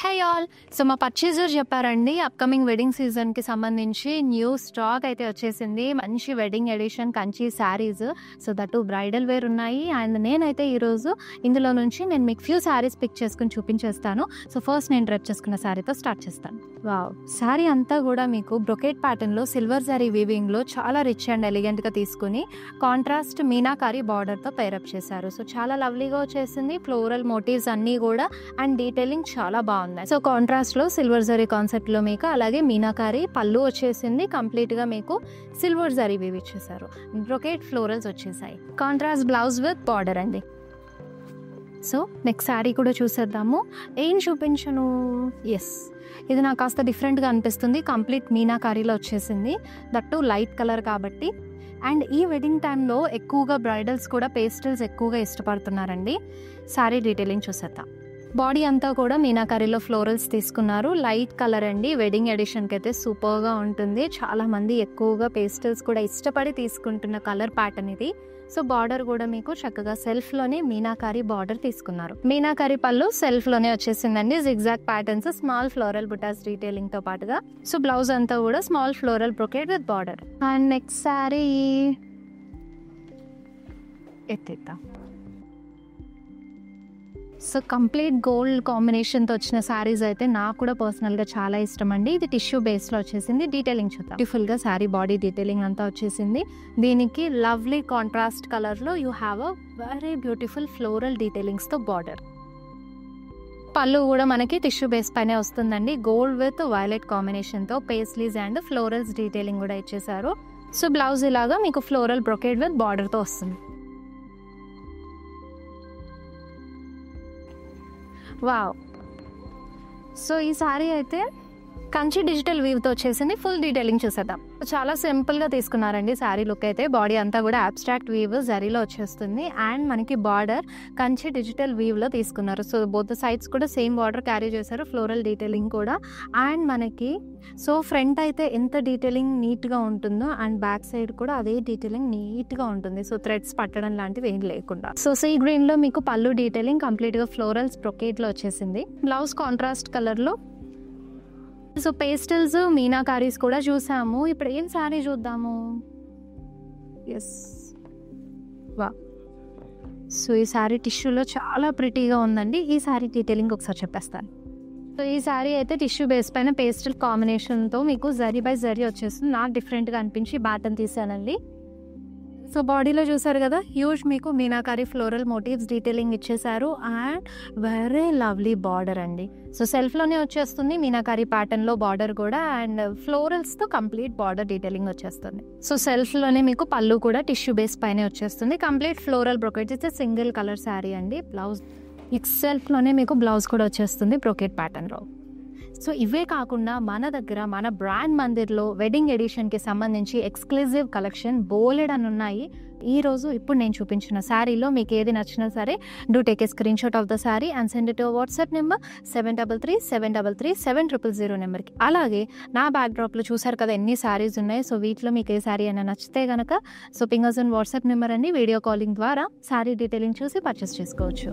హే all. So మా purchaser చెప్పారండి upcoming wedding సీజన్కి సంబంధించి న్యూ స్టాక్ అయితే వచ్చేసింది. మంచి wedding edition Kanchi saris, so that bridal wear ఉన్నాయి. అండ్ నేనైతే ఈరోజు ఇందులో నుంచి నేను మీకు ఫ్యూ శారీస్ పిక్ చేసుకుని చూపించేస్తాను. సో ఫస్ట్ నేను డ్రెస్ చేసుకున్న శారీతో స్టార్ట్ చేస్తాను. వావ్, శారీ అంతా కూడా మీకు బ్రొకేట్ ప్యాటర్న్లో సిల్వర్ శారీ వీవింగ్లో చాలా రిచ్ అండ్ ఎలిగెంట్గా తీసుకుని కాంట్రాస్ట్ మీనాకారి బార్డర్తో పేరప్ చేశారు. సో చాలా లవ్లీగా వచ్చేసింది. ఫ్లోరల్ మోటివ్స్ అన్నీ కూడా అండ్ డీటెయిలింగ్ చాలా బాగుంది. సో కాంట్రాస్ట్లో సిల్వర్ జరీ కాన్సెప్ట్లో మీకు అలాగే మీనాకారి పళ్ళు వచ్చేసింది. కంప్లీట్గా మీకు సిల్వర్ జరీ వీవ్ ఇచ్చేసారు. బ్రొకేట్ ఫ్లోరల్స్ వచ్చేసాయి. కాంట్రాస్ట్ బ్లౌజ్ విత్ బార్డర్ అండి. సో నెక్స్ట్ శారీ కూడా చూసేద్దాము. ఏం చూపించను, ఎస్ ఇది నాకు కాస్త డిఫరెంట్గా అనిపిస్తుంది. కంప్లీట్ మీనాకారీలో వచ్చేసింది, దట్టు లైట్ కలర్ కాబట్టి. అండ్ ఈ వెడ్డింగ్ టైంలో ఎక్కువగా బ్రైడల్స్ కూడా పేస్టల్స్ ఎక్కువగా ఇష్టపడుతున్నారండి. శారీ డీటెయిలింగ్ చూసేద్దాం. బాడీ అంతా కూడా మీనాకారీలో ఫ్లోరల్స్ తీసుకున్నారు. లైట్ కలర్ అండి. వెడ్డింగ్ ఎడిషన్కి అయితే సూపర్గా ఉంటుంది. చాలామంది ఎక్కువగా పేస్టల్స్ కూడా ఇష్టపడి తీసుకుంటున్న కలర్ ప్యాటర్న్ ఇది. సో బార్డర్ కూడా మీకు చక్కగా సెల్ఫ్లోనే మీనాకారి బార్డర్ తీసుకున్నారు. మీనాకారి పళ్ళు సెల్ఫ్లోనే వచ్చేసిందండి. జిగ్జాగ్ ప్యాటర్న్స్, స్మాల్ ఫ్లోరల్ బుటాస్ డీటెయిలింగ్తో పాటుగా. సో బ్లౌజ్ అంతా కూడా small floral brocade with border. And next saree ఎత్తేద్దాం. సో కంప్లీట్ గోల్డ్ కాంబినేషన్తో వచ్చిన శారీస్ అయితే నాకు కూడా పర్సనల్గా చాలా ఇష్టం అండి. ఇది టిష్యూ బేస్లో వచ్చేసింది. డీటెయిలింగ్ చూద్దాం. బ్యూటిఫుల్గా శారీ బాడీ డీటెయిలింగ్ అంతా వచ్చేసింది. దీనికి లవ్లీ కాంట్రాస్ట్ కలర్లో you have a very beautiful floral డీటెయిలింగ్స్తో బార్డర్. పళ్ళు కూడా మనకి టిష్యూ బేస్ పైనే వస్తుందండి. గోల్డ్ విత్ వైలెట్ కాంబినేషన్తో పేస్లీస్ అండ్ ఫ్లోరల్స్ డీటెయిలింగ్ కూడా ఇచ్చేసారు. సో బ్లౌజ్ ఇలాగా మీకు ఫ్లోరల్ బ్రొకేట్ విత్ బార్డర్తో వస్తుంది. వావ్, సో ఈ శారీ అయితే కంచి డిజిటల్ వీవ్తో వచ్చేసింది. ఫుల్ డీటెయిలింగ్ చూసేద్దాం. చాలా సింపుల్గా తీసుకున్నారండి శారీ లుక్ అయితే. బాడీ అంతా కూడా అబ్స్ట్రాక్ట్ వీవ్ జరీలో వచ్చేస్తుంది. అండ్ మనకి బార్డర్ కంచి డిజిటల్ వీవ్లో తీసుకున్నారు. సో బోత్ సైడ్స్ కూడా సేమ్ బార్డర్ క్యారీ చేశారు. ఫ్లోరల్ డీటెయిలింగ్ కూడా. అండ్ మనకి సో ఫ్రంట్ అయితే ఎంత డీటెయిలింగ్ నీట్గా ఉంటుందో అండ్ బ్యాక్ సైడ్ కూడా అదే డీటెయిలింగ్ నీట్గా ఉంటుంది. సో థ్రెడ్స్ పట్టడం లాంటివి ఏం లేకుండా. సో సీ గ్రీన్లో మీకు పళ్ళు డీటెయిలింగ్ కంప్లీట్గా ఫ్లోరల్స్ బ్రొకేట్లో వచ్చేసింది. బ్లౌజ్ కాంట్రాస్ట్ కలర్లో. సో పేస్టల్స్ మీనాకారీస్ కూడా చూసాము. ఇప్పుడు ఏం శారీ చూద్దాము. ఎస్, వా, సో ఈ శారీ టిష్యూలో చాలా ప్రిటీగా ఉందండి. ఈ శారీ డీటెయిలింగ్ ఒకసారి చెప్పేస్తాను. సో ఈ శారీ అయితే టిష్యూ బేస్ పైన పేస్టల్ కాంబినేషన్తో మీకు జరీ బై జరీ వచ్చేస్తుంది. నాకు డిఫరెంట్గా అనిపించి బ్యాటన్ తీసానండి. సో బాడీలో చూసారు కదా, హ్యూజ్ మీకు మీనాకారి ఫ్లోరల్ మోటివ్స్ డీటెయిలింగ్ ఇచ్చేసారు. అండ్ వెరీ లవ్లీ బార్డర్ అండి. సో సెల్ఫ్లోనే వచ్చేస్తుంది మీనాకారి ప్యాటర్న్లో బార్డర్ కూడా. అండ్ ఫ్లోరల్స్తో కంప్లీట్ బార్డర్ డీటెయిలింగ్ వచ్చేస్తుంది. సో సెల్ఫ్లోనే మీకు పళ్ళు కూడా టిష్యూ బేస్ పైనే వచ్చేస్తుంది. కంప్లీట్ ఫ్లోరల్ బ్రొకెట్ ఇస్తే సింగిల్ కలర్ శారీ అండి. బ్లౌజ్ సెల్ఫ్లోనే మీకు బ్లౌజ్ కూడా వచ్చేస్తుంది బ్రొకెట్ ప్యాటర్న్లో. సో ఇవే కాకుండా మన దగ్గర మన బ్రాండ్ మందిర్లో వెడ్డింగ్ ఎడిషన్కి సంబంధించి ఎక్స్క్లూజివ్ కలెక్షన్ బోలెడ్ అని ఉన్నాయి. ఈరోజు ఇప్పుడు నేను చూపించిన శారీలో మీకు ఏది నచ్చినా సరే do take a screen shot of the sari and send it WhatsApp number 7337337000 నెంబర్కి. అలాగే నా బ్యాక్డ్రాప్లో చూసారు కదా ఎన్ని శారీస్ ఉన్నాయి. సో వీటిలో మీకు ఏ శారీ అయినా నచ్చితే కనుక so ping us and WhatsApp number అండి. వీడియో కాలింగ్ ద్వారా శారీ డీటెయిలింగ్ చూసి పర్చేస్ చేసుకోవచ్చు.